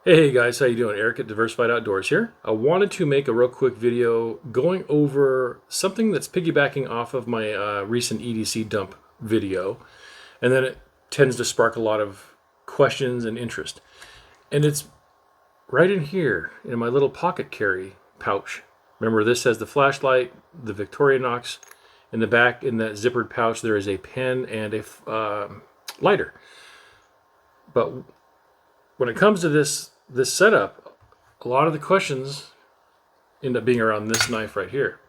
Hey guys, how you doing? Eric at Diversified Outdoors here. I wanted to make a real quick video going over something that's piggybacking off of my recent EDC dump video, and then it tends to spark a lot of questions and interest. And it's right in here in my little pocket carry pouch. Remember, this has the flashlight, the Victorinox. In the back, in that zippered pouch, there is a pen and a lighter. But when it comes to this setup, a lot of the questions end up being around this knife right here.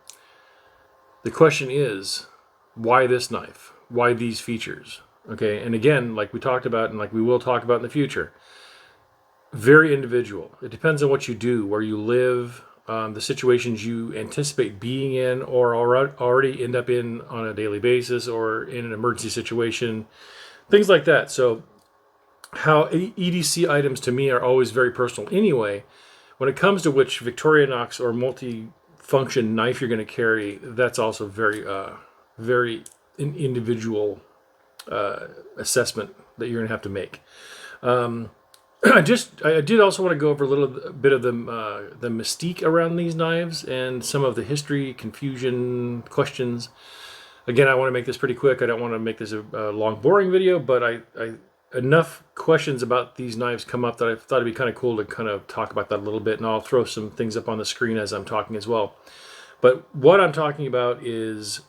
The question is, why this knife? Why these features? Okay, and again, like we talked about and like we will talk about in the future, very individual. It depends on what you do, where you live, the situations you anticipate being in or already end up in on a daily basis, or in an emergency situation, things like that. So how EDC items to me are always very personal anyway. When it comes to which Victorinox or multi-function knife you're going to carry, that's also very individual assessment that you're going to have to make. I did also want to go over a little bit of the mystique around these knives and some of the history, confusion, questions. Again, I want to make this pretty quick. I don't want to make this a long, boring video, but enough questions about these knives come up that I thought it'd be kind of cool to kind of talk about that a little bit, and I'll throw some things up on the screen as I'm talking as well. But what I'm talking about is,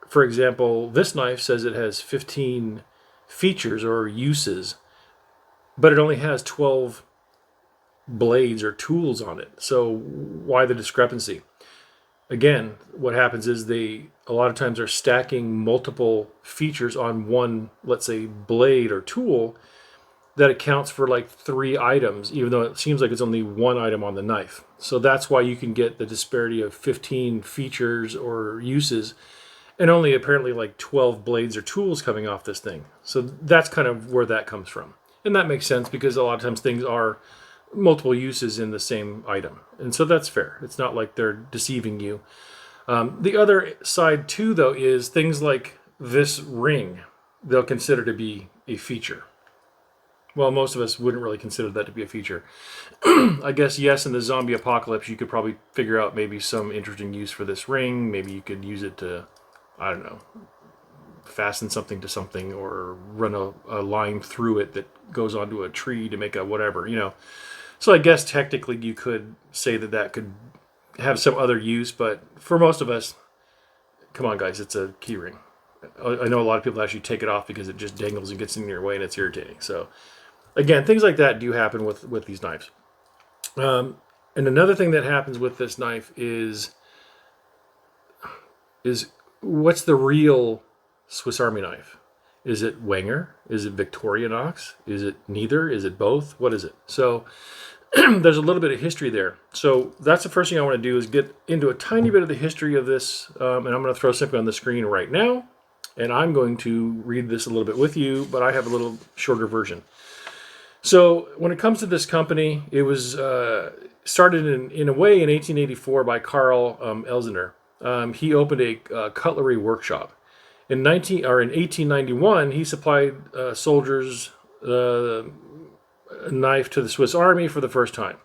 for example, this knife says it has 15 features or uses, but it only has 12 blades or tools on it. So why the discrepancy? Again, what happens is they a lot of times are stacking multiple features on one, let's say, blade or tool that accounts for like 3 items, even though it seems like it's only 1 item on the knife. So that's why you can get the disparity of 15 features or uses and only apparently like 12 blades or tools coming off this thing. So that's kind of where that comes from. And that makes sense because a lot of times things are multiple uses in the same item. And so that's fair. It's not like they're deceiving you. The other side too, though, is things like this ring, they'll consider to be a feature. Well, most of us wouldn't really consider that to be a feature. I guess, yes, in the zombie apocalypse, you could probably figure out maybe some interesting use for this ring. Maybe you could use it to, I don't know, fasten something to something, or run a line through it that goes onto a tree to make a whatever, you know. So I guess technically you could say that that could have some other use, but for most of us, come on guys, it's a key ring. I know a lot of people actually take it off because it just dangles and gets in your way and it's irritating. So again, things like that do happen with these knives. And another thing that happens with this knife is what's the real Swiss Army knife? Is it Wenger? Is it Victorinox? Is it neither? Is it both? What is it? So there's a little bit of history there. So that's the first thing I want to do is get into a tiny bit of the history of this. And I'm going to throw something on the screen right now. And I'm going to read this a little bit with you, but I have a little shorter version. So when it comes to this company, it was started in a way in 1884 by Carl Elsener. He opened a cutlery workshop. In 1891, he supplied soldiers a knife to the Swiss Army for the first time.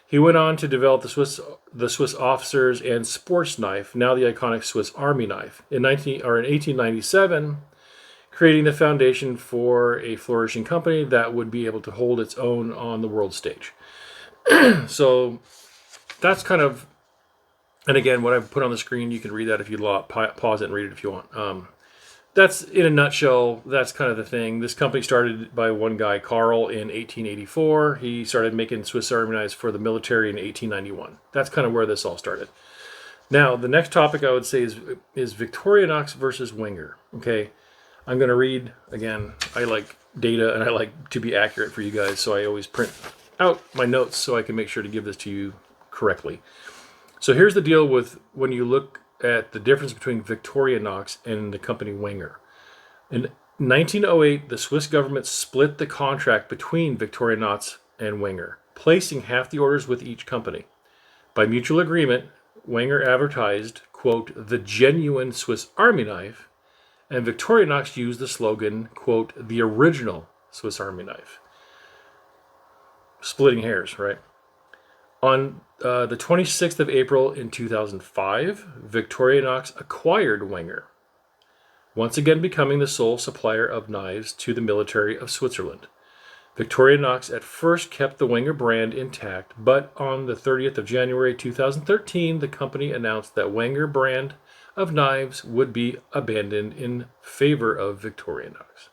He went on to develop the Swiss officers and sports knife, now the iconic Swiss Army knife. In 1897, creating the foundation for a flourishing company that would be able to hold its own on the world stage. So that's kind of, and again, what I've put on the screen, you can read that if you pause it and read it if you want. That's, in a nutshell, that's kind of the thing. This company started by one guy, Carl, in 1884. He started making Swiss Army knives for the military in 1891. That's kind of where this all started. Now, the next topic I would say is Victorinox versus Wenger. Okay, I'm going to read, again, I like data and I like to be accurate for you guys, so I always print out my notes so I can make sure to give this to you correctly. So here's the deal with when you look at the difference between Victorinox and the company Wenger. In 1908, the Swiss government split the contract between Victorinox and Wenger, placing half the orders with each company. By mutual agreement, Wenger advertised, quote, the genuine Swiss Army knife, and Victorinox used the slogan, quote, the original Swiss Army knife. splitting hairs, right? On the 26th of April in 2005, Victorinox acquired Wenger, once again becoming the sole supplier of knives to the military of Switzerland. Victorinox at first kept the Wenger brand intact, but on the 30th of January 2013, the company announced that Wenger brand of knives would be abandoned in favor of Victorinox.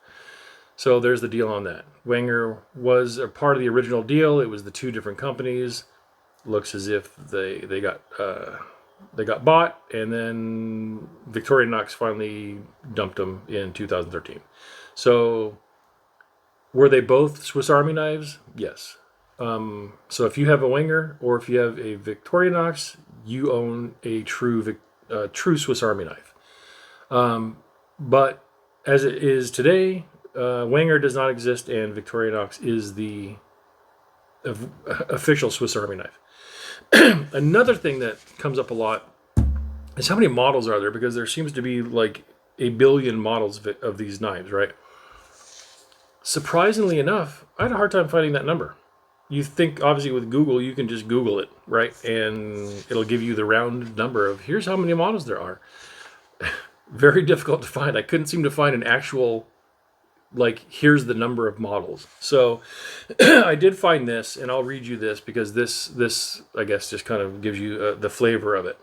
So there's the deal on that. Wenger was a part of the original deal. It was the two different companies. Looks as if they got bought, and then Victorinox finally dumped them in 2013. So were they both Swiss Army knives? Yes. So if you have a Wenger or if you have a Victorinox, you own a true Swiss Army knife. But as it is today, Wenger does not exist, and Victorinox is the official Swiss Army knife. Another thing that comes up a lot is how many models are there, because there seems to be like a billion models of these knives, right? Surprisingly enough, I had a hard time finding that number. You think, obviously, with Google, you can just Google it, right? And it'll give you the round number of here's how many models there are. Very difficult to find. I couldn't seem to find an actual, like, here's the number of models. So I did find this, and I'll read you this because this I guess, just kind of gives you the flavor of it.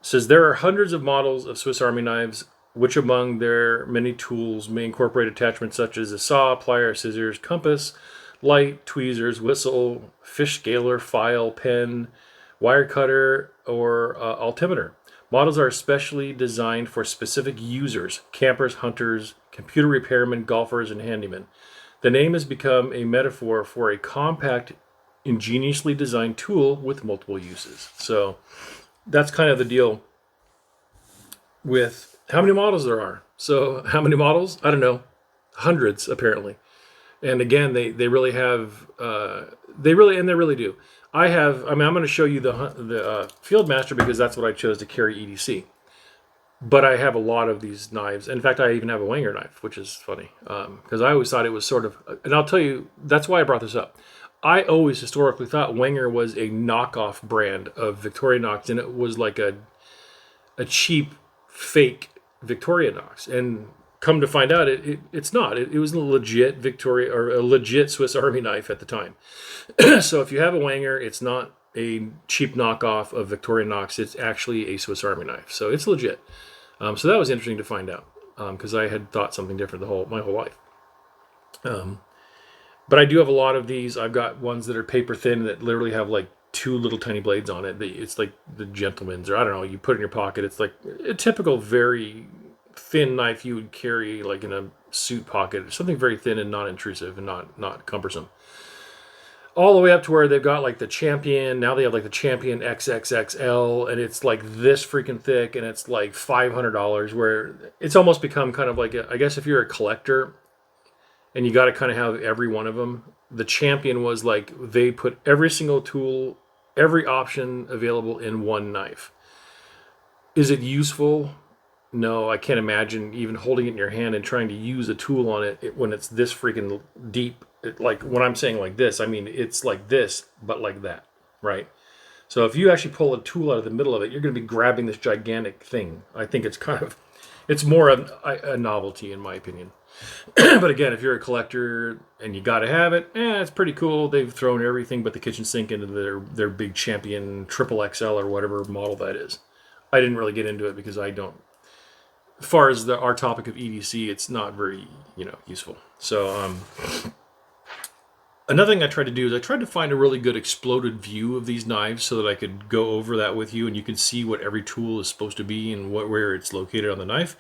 It says, there are hundreds of models of Swiss Army knives, which among their many tools may incorporate attachments such as a saw, plier, scissors, compass, light, tweezers, whistle, fish scaler, file, pen, wire cutter, or altimeter. Models are especially designed for specific users: campers, hunters, computer repairmen, golfers, and handymen. The name has become a metaphor for a compact, ingeniously designed tool with multiple uses. So that's kind of the deal with how many models there are. So how many models? I don't know. Hundreds, apparently. And again, they really have, they really do. I'm going to show you the Fieldmaster because that's what I chose to carry EDC. But I have a lot of these knives. In fact, I even have a Wenger knife, which is funny. Because I always thought it was sort of, and I'll tell you, that's why I brought this up. I always historically thought Wenger was a knockoff brand of Victorinox, and it was like a cheap, fake Victorinox. And come to find out, it's not. It was a legit a legit Swiss Army knife at the time. So if you have a Wenger, it's not a cheap knockoff of Victorinox. It's actually a Swiss Army knife. So it's legit. So that was interesting to find out because I had thought something different my whole life. But I do have a lot of these. I've got ones that are paper thin that literally have like two little tiny blades on it. It's like the gentleman's, or I don't know, you put it in your pocket. It's like a typical very thin knife you would carry like in a suit pocket. Something very thin and non-intrusive and not cumbersome. All the way up to where they've got like the Champion. Now they have like the Champion XXXL, and it's like this freaking thick, and it's like $500, where it's almost become kind of like I guess if you're a collector and you got to kind of have every one of them. The Champion was like they put every single tool, every option available in one knife. Is it useful? No, I can't imagine even holding it in your hand and trying to use a tool on it when it's this freaking deep. Like when I'm saying like this, I mean it's like this, but like that, right? So if you actually pull a tool out of the middle of it, you're going to be grabbing this gigantic thing. I think it's more of a novelty in my opinion. But again, if you're a collector and you got to have it, it's pretty cool. They've thrown everything but the kitchen sink into their big Champion triple XL or whatever model that is. I didn't really get into it because I don't. As far as our topic of EDC, it's not very useful. So another thing I tried to do is I tried to find a really good exploded view of these knives so that I could go over that with you and you could see what every tool is supposed to be and where it's located on the knife.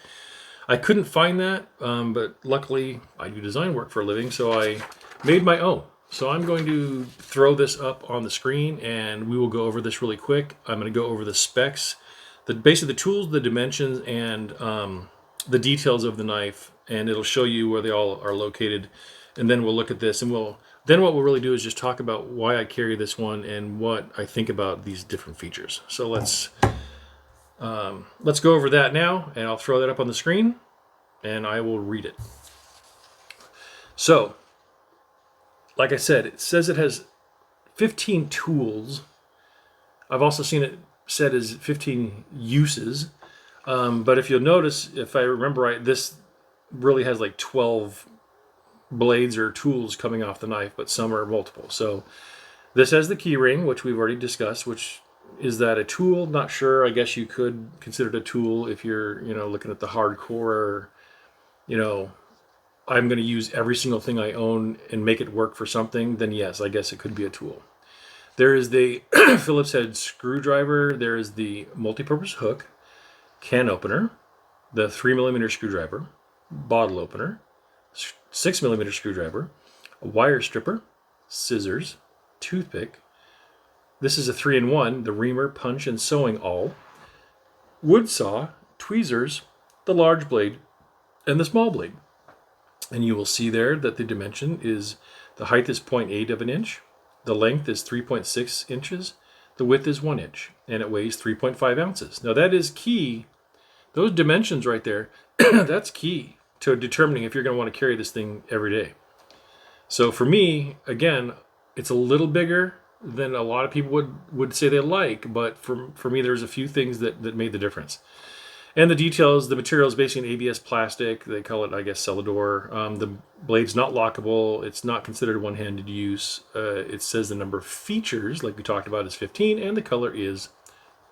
I couldn't find that, but luckily I do design work for a living, so I made my own. So I'm going to throw this up on the screen and we will go over this really quick. I'm going to go over the specs, basically the tools, the dimensions, and the details of the knife, and it'll show you where they all are located. And then we'll look at this, and then what we'll really do is just talk about why I carry this one and what I think about these different features. So let's go over that now, and I'll throw that up on the screen, and I will read it. So like I said, it says it has 15 tools. I've also seen it said as 15 uses. But if you'll notice, if I remember right, this really has like 12 blades or tools coming off the knife, but some are multiple. So this has the key ring, which we've already discussed, which is that a tool? Not sure. I guess you could consider it a tool if you're, looking at the hardcore, I'm going to use every single thing I own and make it work for something, then yes, I guess it could be a tool. There is the Phillips head screwdriver. There is the multi-purpose hook, can opener, the 3mm screwdriver, bottle opener, 6mm screwdriver, a wire stripper, scissors, toothpick. This is a 3-in-1, the reamer, punch, and sewing awl, wood saw, tweezers, the large blade, and the small blade. And you will see there that the dimension is, the height is 0.8 of an inch, the length is 3.6 inches, the width is 1 inch, and it weighs 3.5 ounces. Now that is key. Those dimensions right there, that's key to determining if you're going to want to carry this thing every day. So for me, again, it's a little bigger than a lot of people would say they like, but for me, there's a few things that made the difference. And the details, the material is basically an ABS plastic. They call it, I guess, Celador. The blade's not lockable. It's not considered one-handed use. It says the number of features, like we talked about, is 15, and the color is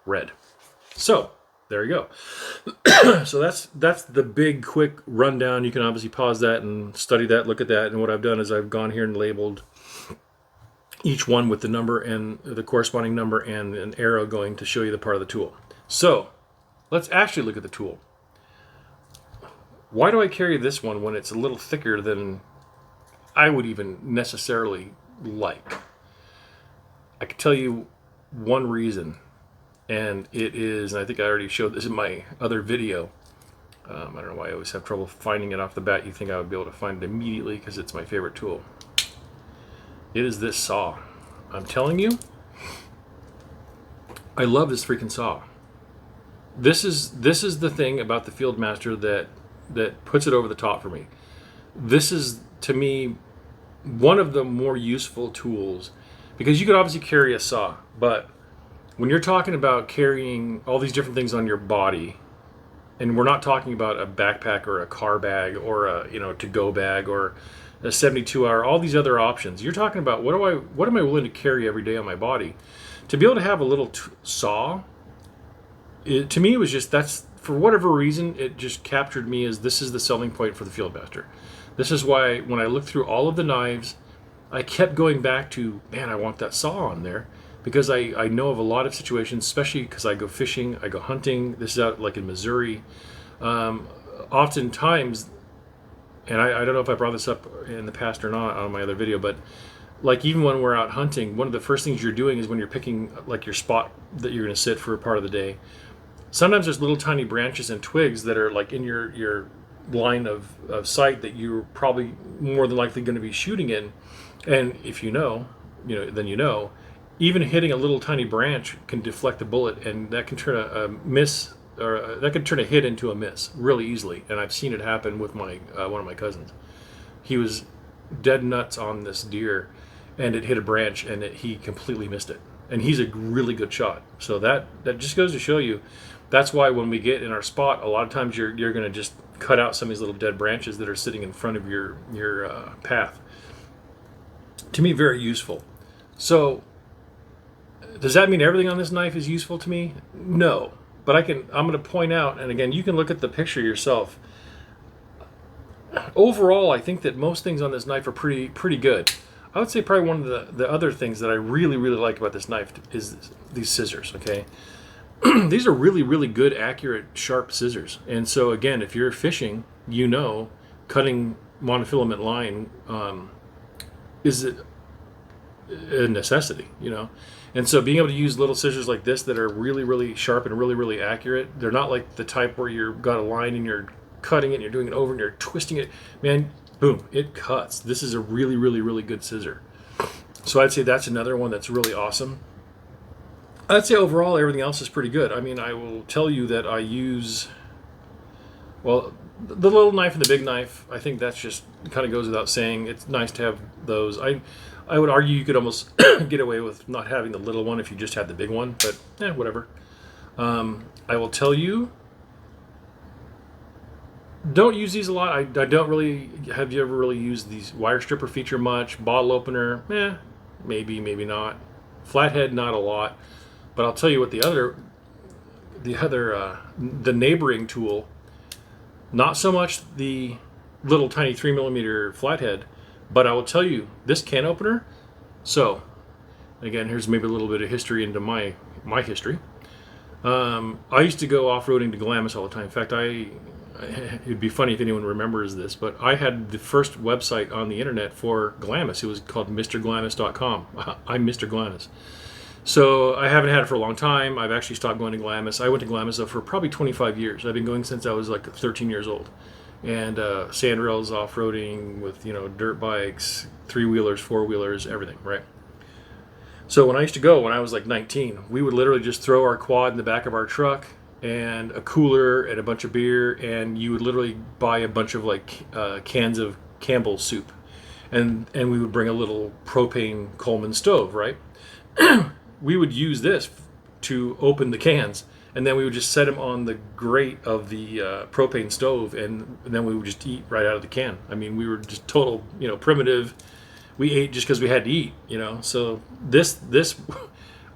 red. So there you go. So that's the big, quick rundown. You can obviously pause that and study that, look at that. And what I've done is I've gone here and labeled each one with the number and the corresponding number and an arrow going to show you the part of the tool. So let's actually look at the tool. Why do I carry this one when it's a little thicker than I would even necessarily like? I can tell you one reason, and it is, and I think I already showed this in my other video. I don't know why I always have trouble finding it off the bat. You think I would be able to find it immediately because it's my favorite tool. It is this saw. I'm telling you, I love this freaking saw. This is the thing about the Fieldmaster that puts it over the top for me. This is, to me, one of the more useful tools, because you could obviously carry a saw, but when you're talking about carrying all these different things on your body, and we're not talking about a backpack or a car bag or a to-go bag or a 72-hour, all these other options. You're talking about what am I willing to carry every day on my body? To be able to have a little saw, to me, it was just, that's, for whatever reason, it just captured me as this is the selling point for the Fieldmaster. This is why when I looked through all of the knives, I kept going back to, man, I want that saw on there, because I know of a lot of situations, especially because I go fishing, I go hunting. This is out like in Missouri. Oftentimes, and I don't know if I brought this up in the past or not on my other video, but like even when we're out hunting, one of the first things you're doing is when you're picking like your spot that you're going to sit for a part of the day, sometimes there's little tiny branches and twigs that are like in your line of sight that you're probably more than likely going to be shooting in. And if then even hitting a little tiny branch can deflect a bullet, and that can turn a miss, or that can turn a hit into a miss really easily. And I've seen it happen with my one of my cousins. He was dead nuts on this deer, and it hit a branch, and he completely missed it. And he's a really good shot. So that just goes to show you, that's why when we get in our spot, a lot of times you're going to just cut out some of these little dead branches that are sitting in front of your path. To me, very useful. So does that mean everything on this knife is useful to me? No. But I'm going to point out, and again, you can look at the picture yourself. Overall, I think that most things on this knife are pretty good. I would say probably one of the other things that I really, really like about this knife is these scissors, okay? These are really, really good, accurate, sharp scissors. And so again, if you're fishing, cutting monofilament line is a necessity, And so being able to use little scissors like this that are really, really sharp and really, really accurate, they're not like the type where you've got a line and you're cutting it and you're doing it over and you're twisting it. Man, boom, it cuts. This is a really, really, really good scissor. So I'd say that's another one that's really awesome. I'd say overall everything else is pretty good. I mean, I will tell you that I use, Well, the little knife and the big knife, I think that's just kind of goes without saying. It's nice to have those. I would argue you could almost get away with not having the little one if you just had the big one, but whatever. I will tell you, don't use these a lot. I don't really. Have you ever really used these wire stripper feature much? Bottle opener, maybe, maybe not. Flathead, not a lot. But I'll tell you what the neighboring tool, not so much the little tiny 3mm flathead, but I will tell you this can opener. So, again, here's maybe a little bit of history into my history. I used to go off-roading to Glamis all the time. In fact, it'd be funny if anyone remembers this, but I had the first website on the internet for Glamis. It was called MrGlamis.com. I'm Mr. Glamis. So I haven't had it for a long time. I've actually stopped going to Glamis. I went to Glamis for probably 25 years. I've been going since I was like 13 years old. And sandrails, off-roading with, dirt bikes, three-wheelers, four-wheelers, everything, right? So when I used to go, when I was like 19, we would literally just throw our quad in the back of our truck and a cooler and a bunch of beer, and you would literally buy a bunch of cans of Campbell's soup. And we would bring a little propane Coleman stove, right? We would use this to open the cans, and then we would just set them on the grate of the propane stove, and then we would just eat right out of the can. I mean, we were just total, primitive. We ate just because we had to eat, So this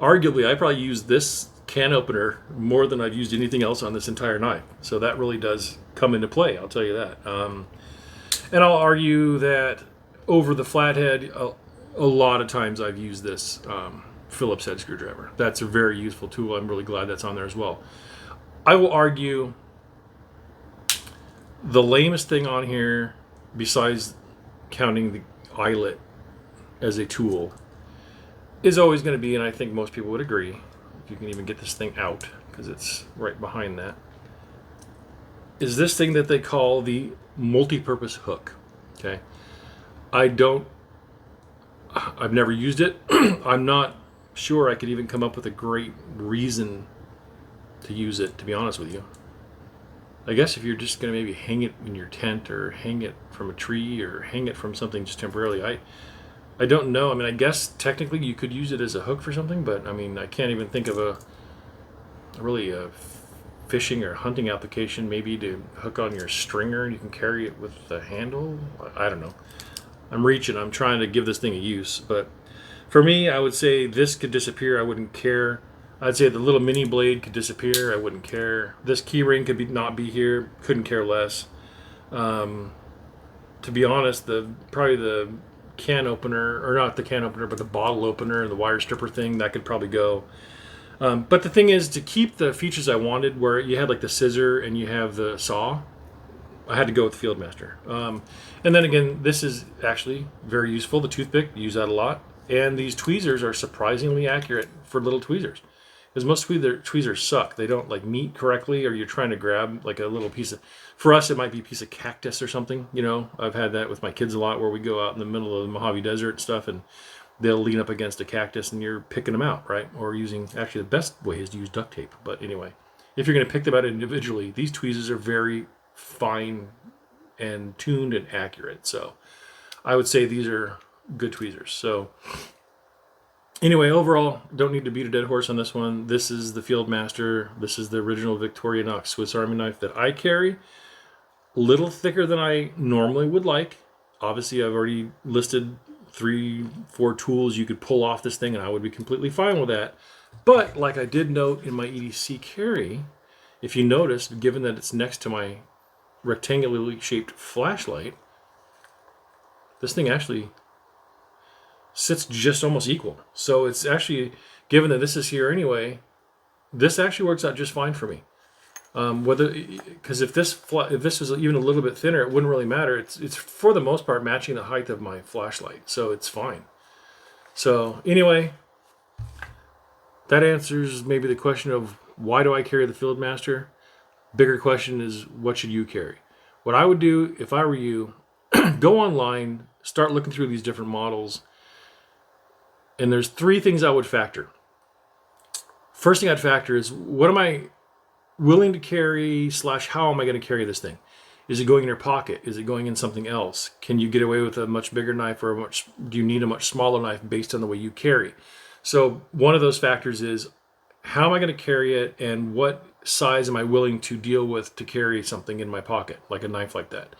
arguably, I probably used this can opener more than I've used anything else on this entire knife. So that really does come into play, I'll tell you that. And I'll argue that over the flathead, a lot of times I've used this Phillips head screwdriver. That's a very useful tool. I'm really glad that's on there as well. I will argue the lamest thing on here, besides counting the eyelet as a tool, is always going to be, and I think most people would agree, if you can even get this thing out, because it's right behind that, is this thing that they call the multi-purpose hook. Okay, I've never used it. I'm not sure I could even come up with a great reason to use it, to be honest with you. I guess if you're just going to maybe hang it in your tent or hang it from a tree or hang it from something just temporarily, I don't know. I mean, I guess technically you could use it as a hook for something, but I mean, I can't even think of a fishing or hunting application, maybe to hook on your stringer and you can carry it with the handle. I don't know. I'm reaching. I'm trying to give this thing a use, but for me, I would say this could disappear. I wouldn't care. I'd say the little mini blade could disappear. I wouldn't care. This key ring could not be here. Couldn't care less. To be honest, probably the can opener, or not the can opener, but the bottle opener, the wire stripper thing, that could probably go. But the thing is, to keep the features I wanted, where you had like the scissor and you have the saw, I had to go with the Fieldmaster. And then again, this is actually very useful. The toothpick, use that a lot. And these tweezers are surprisingly accurate for little tweezers. Because most tweezers suck. They don't meet correctly, or you're trying to grab like a little piece of, for us it might be a piece of cactus or something. I've had that with my kids a lot, where we go out in the middle of the Mojave Desert and stuff, and they'll lean up against a cactus and you're picking them out, right? Or actually the best way is to use duct tape. But anyway, if you're going to pick them out individually, these tweezers are very fine and tuned and accurate. So I would say these are good tweezers. So anyway, overall, don't need to beat a dead horse on this one. This is the Fieldmaster. This is the original Victorinox Swiss Army knife that I carry. A little thicker than I normally would like. Obviously, I've already listed 3-4 tools you could pull off this thing, and I would be completely fine with that. But like I did note in my EDC carry, if you noticed, given that it's next to my rectangularly shaped flashlight, this thing actually sits just almost equal. So it's actually, given that this is here anyway, this actually works out just fine for me. Because if this was even a little bit thinner, it wouldn't really matter. It's for the most part matching the height of my flashlight, so it's fine. So anyway, that answers maybe the question of why do I carry the Fieldmaster. Bigger question is, what should you carry? What I would do if I were you, go online, start looking through these different models, and there's 3 things I would factor. First thing I'd factor is, what am I willing to carry / how am I going to carry this thing? Is it going in your pocket? Is it going in something else? Can you get away with a much bigger knife, or do you need a much smaller knife based on the way you carry? So one of those factors is, how am I going to carry it, and what size am I willing to deal with to carry something in my pocket, like a knife like that?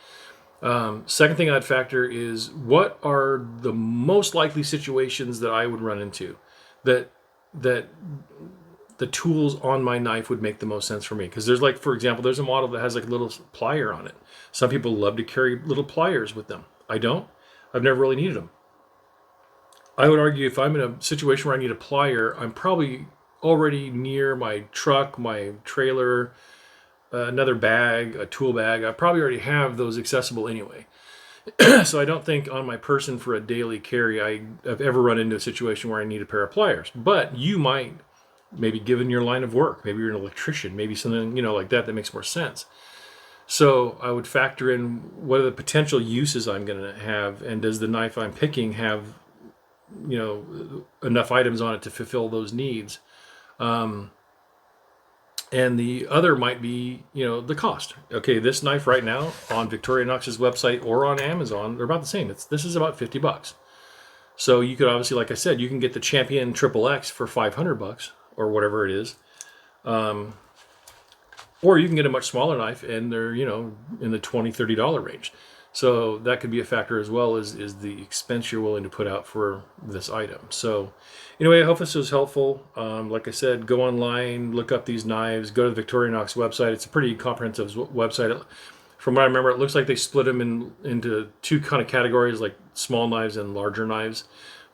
Second thing I'd factor is, what are the most likely situations that I would run into that the tools on my knife would make the most sense for me. Because there's, like, for example, there's a model that has like a little plier on it. Some people love to carry little pliers with them. I don't. I've never really needed them. I would argue if I'm in a situation where I need a plier, I'm probably already near my truck, my trailer, another bag, a tool bag. I probably already have those accessible anyway. So I don't think on my person for a daily carry I've ever run into a situation where I need a pair of pliers. But you might, maybe given your line of work, maybe you're an electrician, maybe something, like that makes more sense. So I would factor in, what are the potential uses I'm going to have, and does the knife I'm picking have, enough items on it to fulfill those needs? And the other might be, the cost. Okay, this knife right now on Victorinox's website or on Amazon, they're about the same. This is about $50. So you could obviously, like I said, you can get the Champion XXX for $500 or whatever it is. Or you can get a much smaller knife and they're, in the $20, $30 range. So that could be a factor as well, is the expense you're willing to put out for this item. So anyway, I hope this was helpful. Like I said, go online, look up these knives, go to the Victorinox website. It's a pretty comprehensive website. From what I remember, it looks like they split them into two kind of categories, like small knives and larger knives.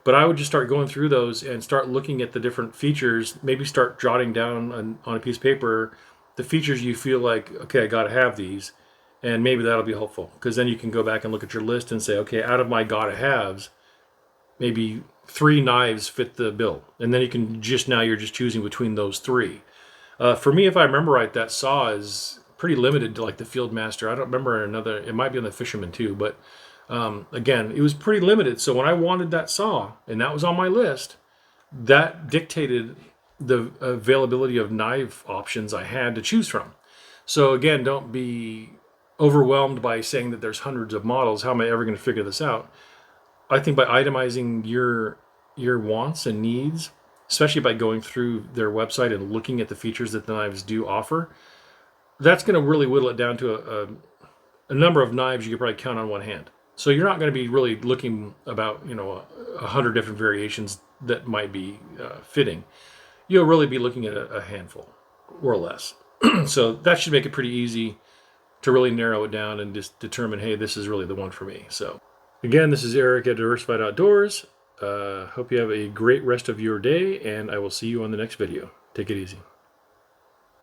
But I would just start going through those and start looking at the different features, maybe start jotting down on a piece of paper the features you feel like, okay, I got to have these. And maybe that'll be helpful, because then you can go back and look at your list and say, okay, out of my gotta haves, maybe 3 knives fit the bill. And then you're just choosing between those 3. For me, if I remember right, that saw is pretty limited to like the Fieldmaster. I don't remember another, it might be on the Fisherman too, but again, it was pretty limited. So when I wanted that saw, and that was on my list, that dictated the availability of knife options I had to choose from. So again, don't be overwhelmed by saying that there's hundreds of models. How am I ever going to figure this out? I think by itemizing your wants and needs, especially by going through their website and looking at the features that the knives do offer, that's going to really whittle it down to a number of knives you could probably count on one hand. So you're not going to be really looking about 100 different variations that might be fitting. You'll really be looking at a handful or less. So that should make it pretty easy to really narrow it down and just determine, hey, this is really the one for me. So again, this is Eric at Diversified Outdoors. Hope you have a great rest of your day, and I will see you on the next video. Take it easy.